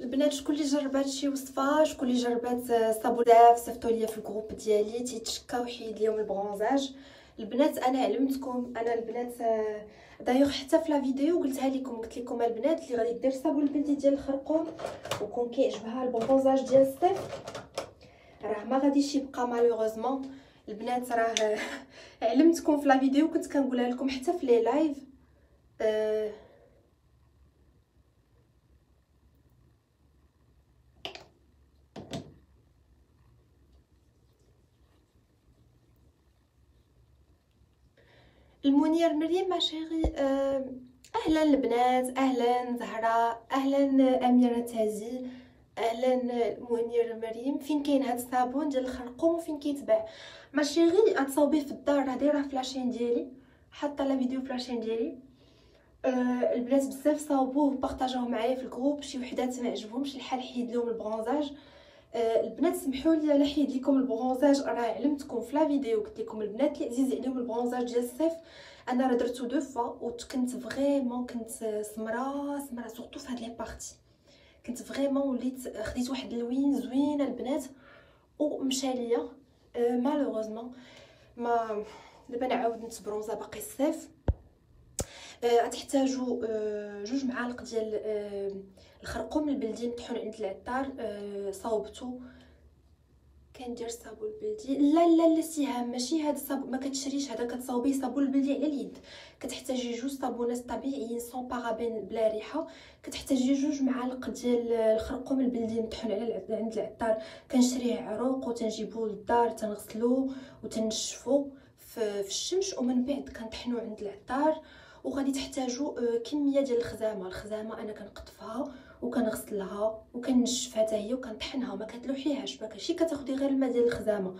البنات شكون اللي جربات شي وصفه، شكون اللي جربات صابون بزاف صيفطوا لي في الجروب ديالي تيتشكاو حيد ليهم البرونزاج. البنات انا علمتكم، انا البنات دايوغ حتى في لا فيديو قلتها لكم، قلت لكم البنات اللي غادي دير صابون البلدي ديال الخرقوم وكون كيعجبها البرونزاج ديال الصيف راه ما غاديش يبقى مالوغوزمون. البنات راه علمتكم في لا فيديو، كنت كنقولها لكم حتى في لي لايف. المنير مريم ما شيري، اهلا البنات، اهلا زهراء، اهلا اميره تازي، اهلا منير مريم. فين كاين هاد الصابون ديال الخرقوم وفين كيتباع؟ ما شيري غتصاوبيه في الدار، راه دايره في لاشين ديالي، حاطه لا فيديو في لاشين ديالي. البنات بزاف صاوبوه وبارطاجوه معايا في الجروب، شي وحدات ما عجبهمش الحال حيد لهم البرونزاج. البنات سمحوا لي على حيد لكم البرونزاج، راه علمتكم في لا فيديو قلت لكم البنات اللي عزيز عليهم البرونزاج ديال الصيف انا راه درتو دو فوا وكنت فريمون كنت سمره سورتو في هاد لي بارتي، كنت فريمون وليت خديت واحد اللوين زوينه البنات ومشى ليا. مالوغوزمون ما دابا نعاود نتبرونزا باقي الصيف. غتحتاجوا 2 معالق ديال الخرقوم البلدي مطحون عند العطار. صاوبتو كندير الصابون البلدي، لا لا لا سهام ماشي هذا الصابون، ما كتشريش هذا، كتصاوبيه صابون البلدي على اليد. كتحتاجي 2 صابونات طبيعيين سون بارابين بلا ريحه. كتحتاجي 2 معالق ديال الخرقوم البلدي مطحون عند العطار، كنشريه عروق وتنجيبوه للدار تنغسلوه وتنشفوه في الشمس ومن بعد كنطحنوه عند العطار. وغادي تحتاجوا كميه ديال الخزامه انا كنقطفها وكنغسلها وكنشفها حتى هي وكنطحنها، ما كتلوحيهاش، ما كاينش كتاخدي غير الماء ديال الخزامه،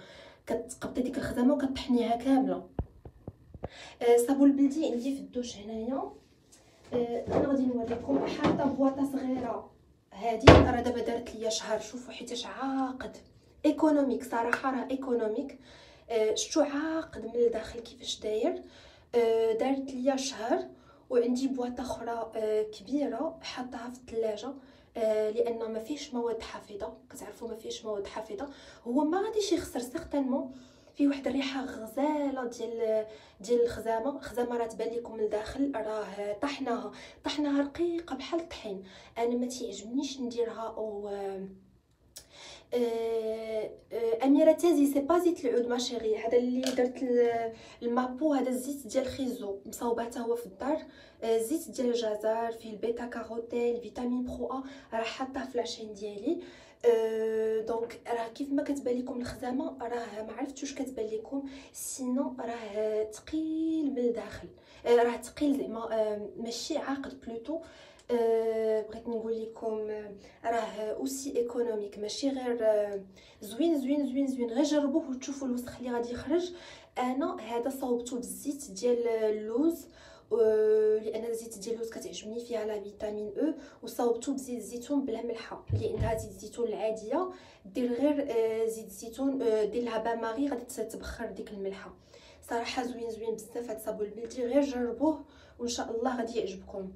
كتقبطي ديك الخزامه وكطحنيها كامله. صابون البلدي عندي في الدوش هنايا. انا غادي نوريكم، حاطه بواطه صغيره هادي راه دابا دارت ليا شهر، شوفوا حيتاش عاقد ايكونوميك، صراحه راه ايكونوميك. شتو عاقد من الداخل كيفاش داير. دارت ليا شهر. وعندي بواطه اخرى كبيره حاطاها في الثلاجه، لان ما فيهش مواد حافظه، كتعرفوا ما فيهش مواد حافظه. هو ما غاديش يخسر سيغتانمون، فيه واحد الريحه غزاله ديال الخزامه راه تبان لكم من الداخل راه طحناها رقيقه بحال الطحين. انا ما تيعجبنيش نديرها او اميره تازي سي با زيت العود ما شيري، هذا اللي درت المابو، هذا الزيت ديال خيزو مصاوبه حتى هو في الدار. زيت ديال الجزر فيه البيتا كاروتين فيتامين برو ا، راه حاطاه في لاشين ديالي. دونك راه كيف ما كتبان لكم الخزامه راه ما عرفتش واش كتبان لكم، سينو راه ثقيل من الداخل، راه ثقيل زعما ماشي عاقد بلوتو. بغيت نقول لكم راه اوسي ايكونوميك، ماشي غير زوين زوين زوين زوين، غير جربوه وتشوفوا الوسخ اللي غادي يخرج. انا هذا صاوبته بالزيت ديال اللوز، لان الزيت ديال اللوز كتعجبني فيها لا فيتامين او، وصاوبته بزيت الزيتون بلا ملحه، لانها زيت الزيتون العاديه دير غير زيت الزيتون دير لها بان ماغي غادي تبخر ديك الملحه. صراحه زوين زوين بزاف هذا الصابون البلدي، غير جربوه وان شاء الله غادي يعجبكم.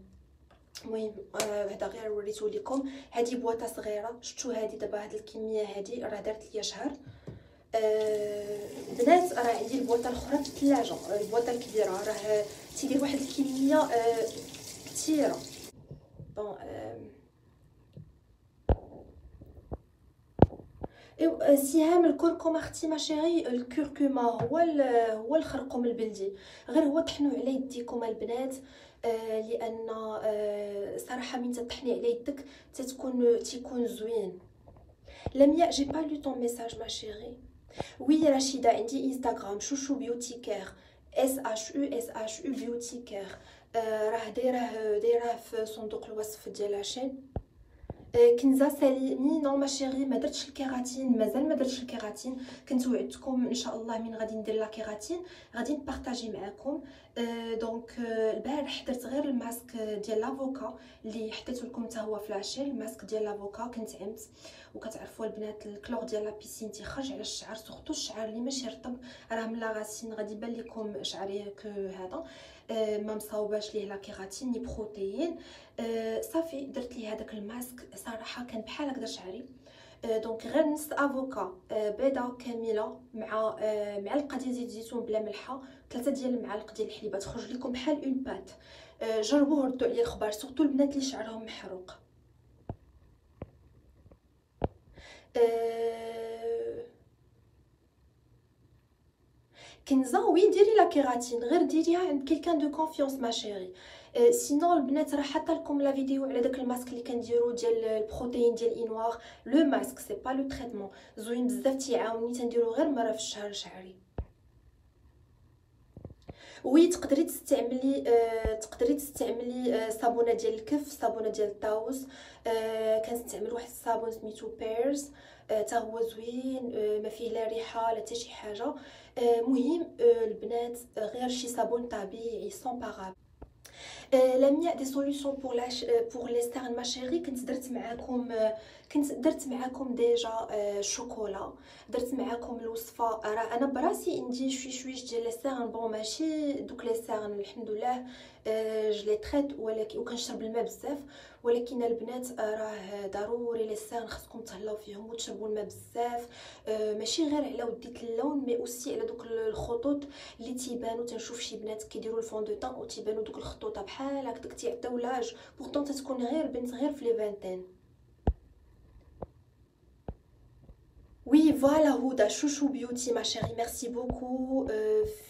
المهم هذا غير وريته لكم. هذه بواطه صغيره، شفتوا هذه دابا هذه الكميه هذه راه دارت ليا شهر. بنات راه عندي البواطه الاخرى في الثلاجه، البواطه الكبيره راه تيدير واحد الكميه كثيره. بون سهام الكركم اختي ما شيري، الكركما هو الخرقوم البلدي، غير هو طحنوا على يديكم البنات. لان صراحه من تطحني على يدك تيكون زوين. لمياء جي با لو طون ميساج ما شيري. وي رشيده عندي انستغرام شوشو بيوتي كير SHU بيوتي كير، راه دايره في صندوق الوصف ديال لاشين. كنزه ساليني نو ما شيري ما درتش الكيراتين، مازال ما درتش الكيراتين، كنت وعدتكم ان شاء الله من غادي ندير لا كيراتين غادي نبارطاجي معكم. دونك البارح درت غير الماسك ديال لافوكا اللي حطيت لكم حتى هو في لاشين، الماسك ديال لافوكا كنت عمت. وكتعرفوا البنات الكلور ديال لا بيسين تيخرج على الشعر، سورتو الشعر اللي ماشي رطب راه من لا غاسين غادي يبان لكم شعري هذا. ما مصاوباش ليه لا كيراتين ني بروتين. صافي درت ليه هذاك الماسك، صراحه كان بحال هكذا شعري. دونك غير نص افوكا، بيضه كامله مع معلقه ديال زيت زيتون بلا ملحه، 3 ديال المعالق ديال الحليب، تخرج لكم بحال اون بات. جربوه ردوا عليا الخبار، سورتو البنات اللي شعرهم محروق. كنزه وي ديري لا كيراتين، غير ديريها عند كيلكان دو كونفيونس ما شيري. سينو البنات راه حاطه لكم لا فيديو على داك الماسك اللي كنديرو ديال البروتين ديال انوار. لو ماسك سي با لو تريتمون، زوين بزاف، تيعاوني، تنديرو غير مره في الشهر شعري. وي تقدري تستعملي صابونه ديال الكف، صابونه ديال الطاووس. كنستعمل واحد الصابون سميتو بيرز، تا هو زوين، ما فيه لا ريحه لا حتى شي حاجه. مهم البنات غير شي صابون طبيعي سون باراب. لاميا دي سوليوشن بور لي ستارن ما شيري. كنت درت معاكم ديجا شوكولا، درت معاكم الوصفه. راه انا براسي ندي شويش ديال لي ستارن، بون ماشي دوك لي ستارن الحمد لله جو لي تريت، ولكن وكنشرب الماء بزاف. ولكن البنات راه ضروري لي ستارن خصكم تهلاو فيهم وتشربوا الماء بزاف. ماشي غير على وديت اللون، مي اوسي على دوك الخطوط اللي تيبانو. تنشوف شي بنات كيديروا الفون دو طون وتيبانو دوك الخطوط بحال هكاك تيعطيو لاج، بورطون تتكون غير بنت غير في لي فانتين. وي فوالا هدى شوشو بيوتي ما شيري، ميرسي بوكو.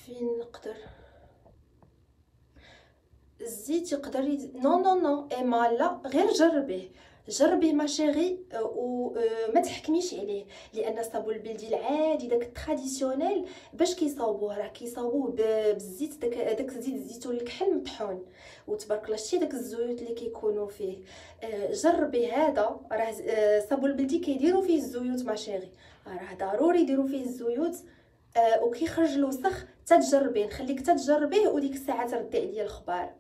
فين نقدر الزيت يقدر نو نو نو ايما لا، غير جربيه ما شيري، وما تحكميش عليه، لان الصابون البلدي العادي داك التراديسيونيل باش كيصاوبوه راه كيصاوبوه بالزيت، داك زيت الزيتون الكحل مطحون، وتبارك الله شتي داك الزيوت اللي كيكونوا فيه. جربي هذا، راه الصابون البلدي كيديروا فيه الزيوت ما شيري، راه ضروري يديروا فيه الزيوت. وكيخرج الوسخ. تجربيه، نخليك تجربيه وديك الساعه تردي عليا الخبار.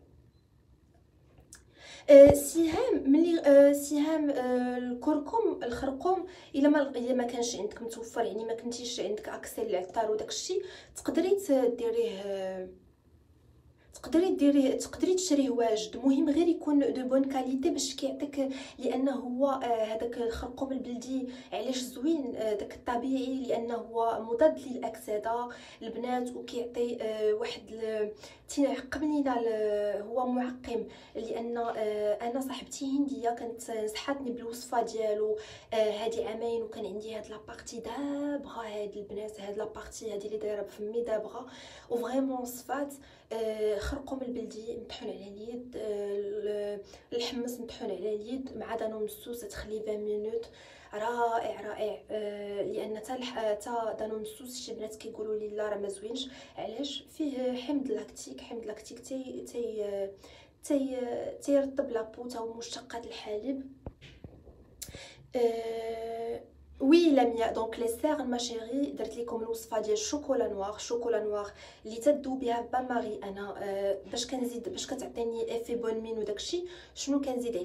سهام ملي سهام الكركم الخرقوم، الا ما كانش عندك متوفر، يعني ما كنتيش عندك اكسي للعطار وداك الشيء، تقدري تقدري تشريه واجد. مهم غير يكون دو بون كاليتي باش كيعطيك، لانه هو هذاك الخرقوم البلدي علاش زوين داك الطبيعي، لانه هو مضاد للاكسده البنات، وكيعطي واحد تيعقم لينا، هو معقم. لان انا صاحبتي هنديه كانت نصحاتني بالوصفه ديالو هادي عامين، وكان عندي هاد لابارتي دابغه، هاد البنات هاد لابارتي هادي اللي دايره بفمي دابغه، وفريمون صفات. خرقوم البلدي مطحون على اليد، الحمص مطحون على اليد مع دانون مسوس، تخلي 20 مينوت، رائع. لان تا دانون مسوس شي بنات كيقولوا لي لا راه ما زوينش، علاش؟ فيه حمض لاكتيك تيرطب لابو، تا هو مشتقات الحليب. وي لميا دونك لي سير ما شيري، درت لكم الوصفه ديال الشوكولا نوار اللي تذوبيها بان ماري. انا باش كتعطيني افي بون مين وداكشي، شنو كنزيد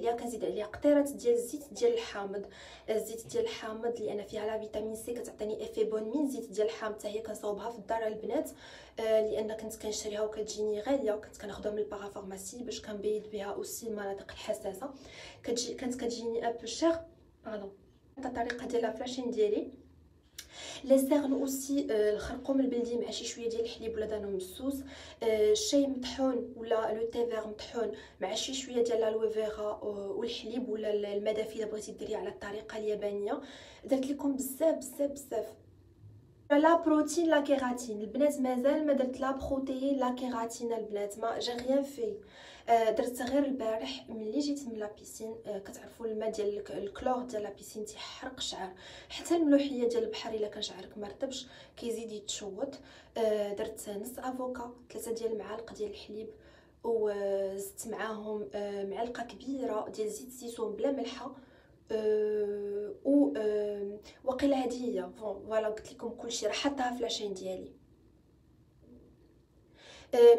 عليها قطيرات ديال الزيت ديال الحامض. الزيت ديال الحامض لان فيها لا فيتامين سي كتعطيني افي بون مين. زيت ديال الحامض حتى هي كنصاوبها في الدار البنات، لان كنت كنشريها وكتجيني غاليه، وكنت كناخذها من البارافارماسي باش كنبيض بها اوسي المناطق الحساسه. كانت كتجيني ان بو شير. الطريقه ديال لافلاشين ديالي لي سيرن اوسي، الخرقوم البلدي مع شي شويه ديال الحليب ولا دانون مسوس، الشاي مطحون ولا لو تي فير مطحون مع شي شويه ديال الالوي فيغا والحليب، ولا الماء دافي الا بغيتي ديريه على الطريقه اليابانيه. درت لكم بزاف لا بروتين لا كيراتين البنات، مازال ما درت لا بروتين لا كيراتين البنات، ما جي ريان في. درت غير البارح ملي جيت من لابيسين. كتعرفوا الماء ديال الكلور ديال لابيسين تيحرق الشعر، حتى الملوحيه ديال البحر الا كان شعرك مرطبش كيزيد يتشوط. درت نص افوكا، 3 ديال المعالق ديال الحليب، وزدت معاهم معلقه كبيره ديال زيت الزيتون بلا ملحه. وقيله هديه فوالا، قلت لكم كلشي راه حطها في لاشين ديالي.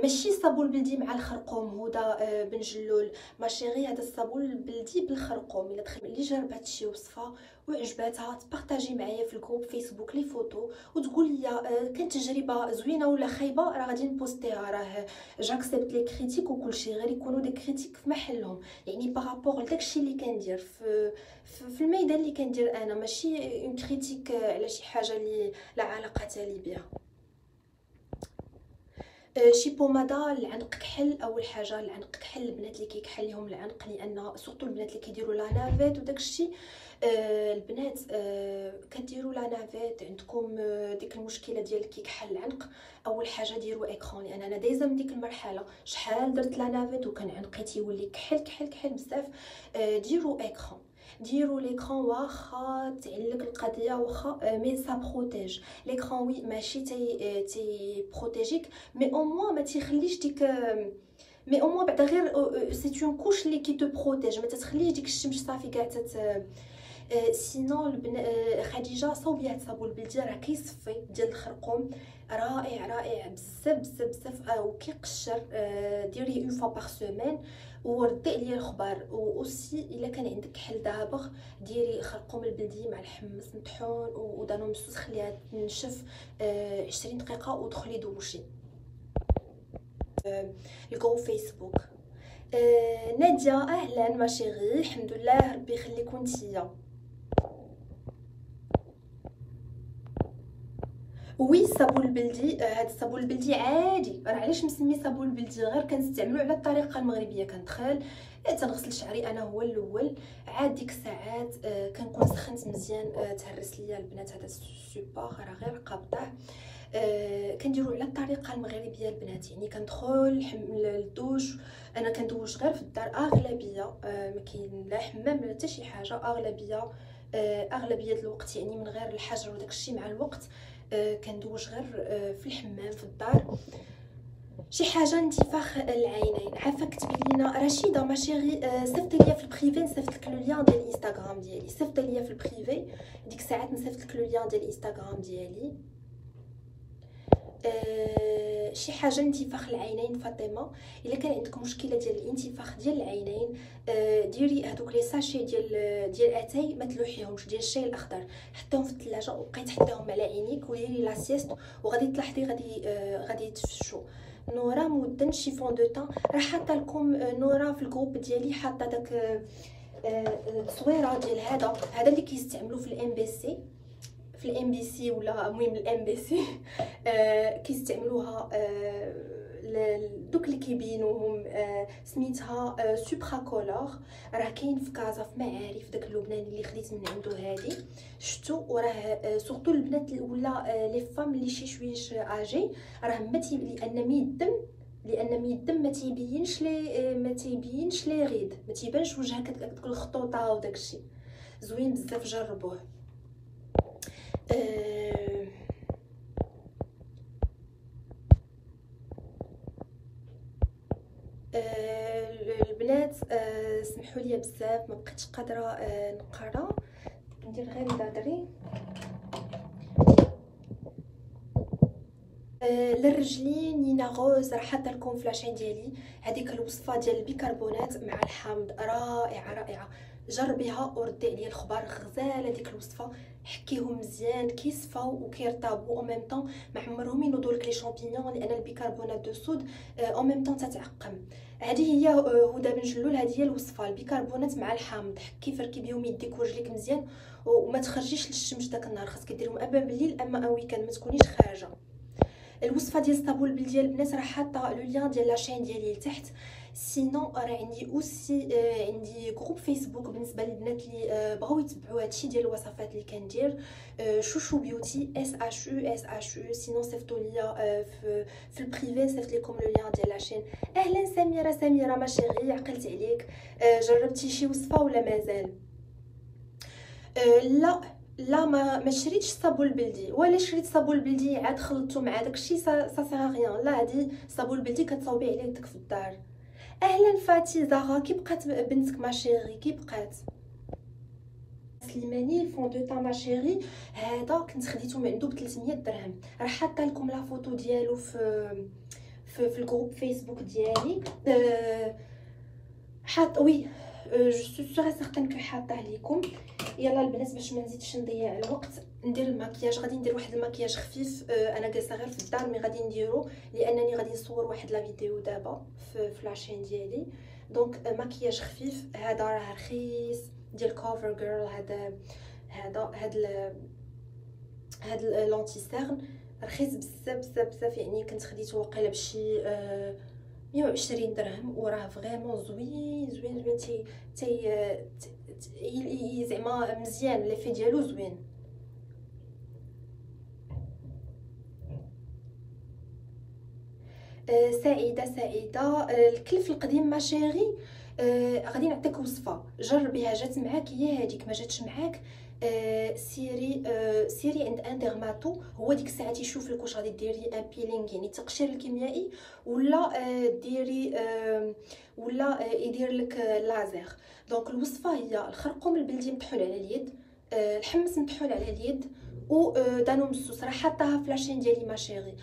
ماشي الصابون البلدي مع الخرقوم هدى بن جلول ماشيغي. هذا الصابون البلدي بالخرقوم. الا اللي جربت شي وصفه وعجباتها تبارطاجي معايا في الجروب فيسبوك لي فوتو وتقول لي كانت تجربه زوينه ولا خايبه، راه غادي نبوستيها. راه جاكسبت لي كريتيك وكلشي، غير يكونوا دي كريتيك في محلهم، يعني بارابور لداكشي اللي كندير في الميدان اللي كندير انا، ماشي اون كريتيك على شي حاجه اللي لا علاقه لي بها. شي بوماده العنق كحل. اول حاجه العنق كحل، البنات اللي كيكحل لهم العنق، لان سورتو البنات اللي كيديروا لا نافيت وداك الشيء. البنات كديروا لا نافيت عندكم ديك المشكله ديال كيكحل العنق، اول حاجه ديروا اكران، لان انا دايزه من ديك المرحله شحال درت لا نافيت وكان عنقي تيولي كحل كحل كحل بزاف. ديروا اكران، ديروا ليكران واخا تعلق القضيه واخا مي سا بروتيج. ليكران وي ماشي تي بروتيجيك مي او موان ما تيخليش ديك مي او موان بعدا غير سي اون كوش اللي كي تو بروتيج، ما تتخليش ديك الشمس صافي كاع سينون خديجه صوبي هاد الصابون البلدي راه كيصفي ديال الخرقوم، رائع رائع بزاف بزاف بزاف وكيقشر. ديريه اون فوا باغ سيمين وردي عليا الخبار. واوسي الا كان عندك حل دابغ ديري خرقوم البلدي مع الحمص مطحون ودانو مسوس، خليها تنشف 20 دقيقه ودخلي دوشي. الجروب فيسبوك. ناديه اهلا ما شيغي، الحمد لله ربي يخليكم نتيا. وي الصابون البلدي، هذا الصابون البلدي عادي، راه علاش مسمي صابون البلدي غير كنستعملو على الطريقه المغربيه. كندخل تنغسل شعري انا هو الاول، عاد ديك الساعات كنكون سخنت مزيان، تهرس ليا البنات هذا السوبر راه غير قابطه. كنديرو على الطريقه المغربيه البنات، يعني كندخل للدوش. انا كندوش غير في الدار اغلبيه، ما كاين لا حمام لا حتى شي حاجه، اغلبيه الوقت يعني من غير الحجر وداك الشيء. مع الوقت كندوش غير في الحمام في الدار. شي حاجه انتفاخ العينين، عافاك كتبي لينا رشيده ماشي غير صيفط ليا في البريفي، نصيفط لك لو لين ديال الانستغرام ديالي، صيفط ليا في البريفي ديك الساعات نصيفط لك لو لين ديال الانستغرام ديالي. شي حاجه انتفاخ العينين فاطمه، الا كان عندك مشكله ديال الانتفاخ ديال العينين ديري هذوك لي ساشي ديال اتاي ما تلوحيهمش، ديال الشاي الاخضر، حطيهم في الثلاجه وبقيت تحطيهم على عينيك وديري لا سيست وغادي تلاحظي غادي يتفشوا. نورا مودن شيفون دو طون، راه حاطه لكم نورا في الجروب ديالي، حاطه داك التصويره ديال هذا اللي كيستعملوا في الام بي سي، في الام بي سي ولا المهم الام بي سي كيستعملوها دوك اللي كيبينوهم سميتها سوبرا كولور. راه كاين في كازا في معارف داك اللبناني اللي خديت من عنده هذه شفتو، وراه سورتو البنات ولا لي فام اللي شي شويش اجي راه متي لان مي الدم ما تيبينش لي غيد، ما تيبانش وجهك داك الخطوطه وداك الشيء زوين بزاف، جربوه. البنات سمحوا لي بزاف ما بقيتش قادره نقرا، ندير غير دادري. للرجلين نينا غوز راه حاطه لكم في لاشين ديالي هذيك الوصفه ديال البيكربونات مع الحامض، رائعه رائعه، جربيها وردي عليا الخبر. غزاله ديك الوصفه، حكيهم مزيان كيصفاو وكيرطابوا او ميم طون، ما عمرهم ينوضوا لك لي شامبينيون، لان البيكربونات دو صود او ميم طون تتعقم. هذه هي هدى بن جلول، هذه هي الوصفه البيكربونات مع الحامض. حكي فركي بهم يديك ورجليك مزيان وما تخرجيش للشمس داك النهار، خاصك ديرهم اما بالليل اما ويكاند، ما تكونيش خارجه. الوصفه ديال الصابون البلدي البنات راه حاطه لو لين ديال لاشين ديالي لتحت. سينو راه عندي اوسي عندي جروب فيسبوك بالنسبه للبنات اللي بغاو يتبعوا هادشي ديال الوصفات اللي كندير، شوشو بيوتي SHU. سينو صيفطوا ليا في البريفي، صيفط لكم لو لين ديال لاشين. اهلا سميره ما شيغي، عقلت عليك، جربتي شي وصفه ولا مازال؟ لا ما شريتش الصابون البلدي، ولا شريت الصابون البلدي عاد خلطته مع داكشي سا سا ريان. لا هادي الصابون البلدي كتصاوبي عليه داك في الدار. اهلا فاتي زهره، كي بقات بنتك ما شيري؟ كي بقات؟ سليماني الفون دو طون ما شيري هذا كنت خديته من عنده ب 300 درهم، راه حاطه لكم لا فوتو ديالو في في الجروب فيسبوك ديالي حاط وي جو سو سوغ سيغتان كو حاطه ليكم. يلا البنات باش ما نزيدش نضيع الوقت ندير المكياج. غادي ندير واحد المكياج خفيف، انا جالسه غير في الدار مي غادي نديرو لانني غادي نصور واحد لا فيديو دابا في لاشين ديالي. دونك مكياج خفيف. هذا راه رخيص ديال كوفر جيرل. هذا لونتي سيرن رخيص بزاف يعني كنت خديته واقيلا بشي 120 درهم وراه فريمون زوين تي زعما مزيان لي ديالو زوين. سعيده الكلف القديم ما شيري. غادي نعطيك وصفه جربيها. جات معاك هي هذيك، ما جاتش معاك سيري عند ان ديرماتو. هو ديك الساعه تيشوف لك واش غادي ديري ان بيلينغ يعني تقشير الكيميائي ولا ديري ولا يدير لك لازر. دونك الوصفه هي الخرقوم البلدي مطحون على اليد، الحمص مطحون على اليد، و دانو مسوس راه حاطاها في لاشين ديالي ما شيري.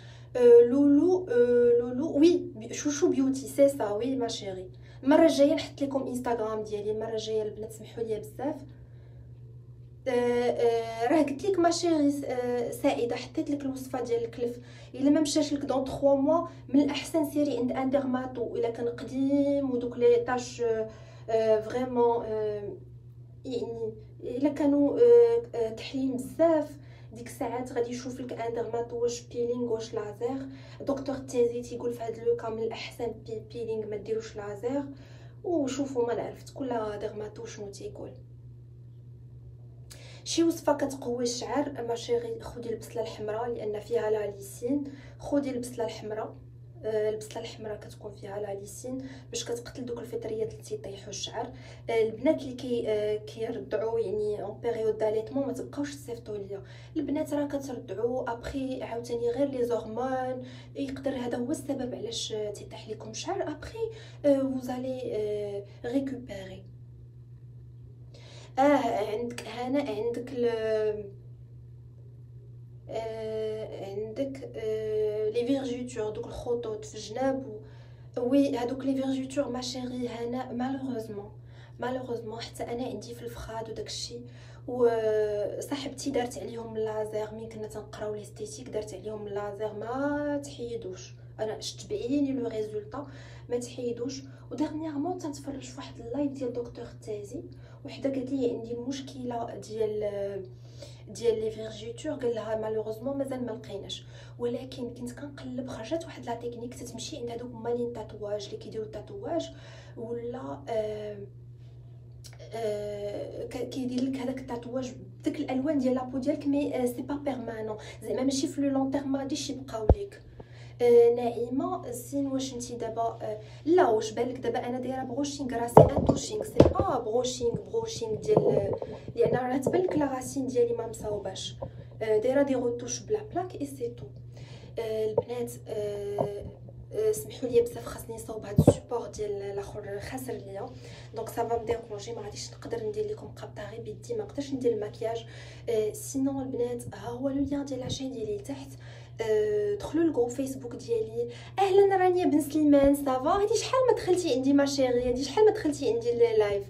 لولو وي شوشو بيوتي سي سا وي ما شيري. المره الجايه نحط لكم انستغرام ديالي المره الجايه البنات سمحوا لي بزاف. راه قلت لك ماشي سعيده حطيت لك الوصفه ديال الكلف. الا ما مشاش لك دون 3 موا من الاحسن سيري عند ان ديرماتو الا كان قديم ودوك لي طاش فريمون يعني الا كانوا تحليم بزاف ديك الساعات غادي يشوف لك ان ديرماتو واش بيلينغ واش لازر. دكتور تيزي تيقول في هذا لو كام من الاحسن بيلينغ ما ديروش لازر. وشوفوا ما عرفت كل ديرماتو شنو تيقول. شي وصفه كتقوي الشعر ما شيري. خدي البصله الحمراء لان فيها لا ليسين. خدي البصله الحمراء. البصله الحمراء كتكون فيها لا ليسين باش كتقتل دوك الفطريات اللي تيطيحوا الشعر. البنات اللي كيردعوا يعني اون بيريود داليتمون ما تبقاوش تصيفطوا ليا. البنات راه كتردعوا ابري عاوتاني غير لي زورمون يقدر هذا هو السبب علاش تيطيح لكم الشعر. ابري وزالي ريكوبيري. عندك هنا عندك عندك لي فيرجيتور دوك الخطوط في الجناب وي هادوك لي فيرجيتور ما شيري. هنا مالوغوزمون حتى انا عندي في الفخاد وداكشي. وصاحبتي دارت عليهم اللازر مين كنا تنقراو ليستيتيك دارت عليهم اللازر ما تحيدوش. انا شفت بعيني لو ريزولطا ما تحيدوش. وديرنييرمون تنتفرج في واحد اللايف ديال دكتور تازي وحده قالت لي عندي مشكله ديال لي فيرجيتور. قال لها مالوغوزمون مازال ما لقيناش ولكن كنت كنقلب خرجت واحد لا تكنيك تتمشي عند هذوك مالين تاتواج اللي كيديروا التاتواج ولا كيدير لك هذاك التاتواج بديك الالوان ديال لابو ديالك مي سي با بيرمانون زعما ماشي في لو لون تيرم ما غاديش يبقاو ليك. نعيمه سين واش انتي دابا لا واش بالك دابا انا دايره بروشينغ راسي ان توشينغ سي با بروشينغ ديال لان راه تبان لا راسين ديالي ما مصاوباش دايره دي روتوش بلا بلاك اي سي تو. البنات سمحوا لي بزاف خاصني نصاوب هذا السبور ديال الاخر خاسر ليا دونك سافا مديرونجي ما غاديش نقدر ندير لكم قبطه غير بيدي ما نقدرش ندير المكياج. سينون البنات ها هو لو لين ديال لاشين ديالي تحت. دخلوا للجروب فيسبوك ديالي. اهلا رانيا بن سليمان سافا. هادي شحال ما دخلتي عندي ما شيري هادي شحال ما دخلتي عندي اللايف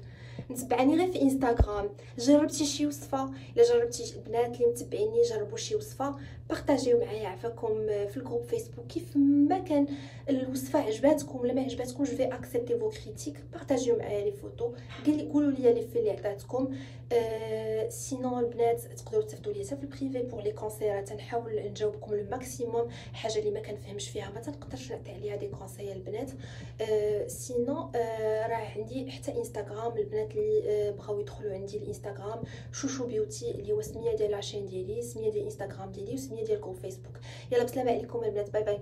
متبعني غير في انستغرام. جربتي شي وصفه؟ الا جربتي البنات اللي متبعيني جربوا شي وصفه بارطاجيو معايا عفاكم في الجروب فيسبوك كيف ما كان الوصفه عجباتكم ولا ما عجباتكمش في اكسبتي فو كريتيك بارطاجيو معايا لي فوتو قولوا لي لي في اللي عطاتكم. سينون البنات تقدروا تصيفطوا لي حتى في البريفي بور لي كونسير تنحاول نجاوبكم لو ماكسيموم. حاجه اللي ما كنفهمش فيها ما تنقدرش نعطي عليها دي كونسير البنات. سينون راه عندي حتى انستغرام البنات اللي بغاو يدخلوا عندي الانستغرام شوشو بيوتي اللي هو سميه ديال لاشين ديالي سميه ديال انستغرام ديالي وسميه ديال الجروب فيسبوك. يلا بسلامه عليكم البنات باي باي.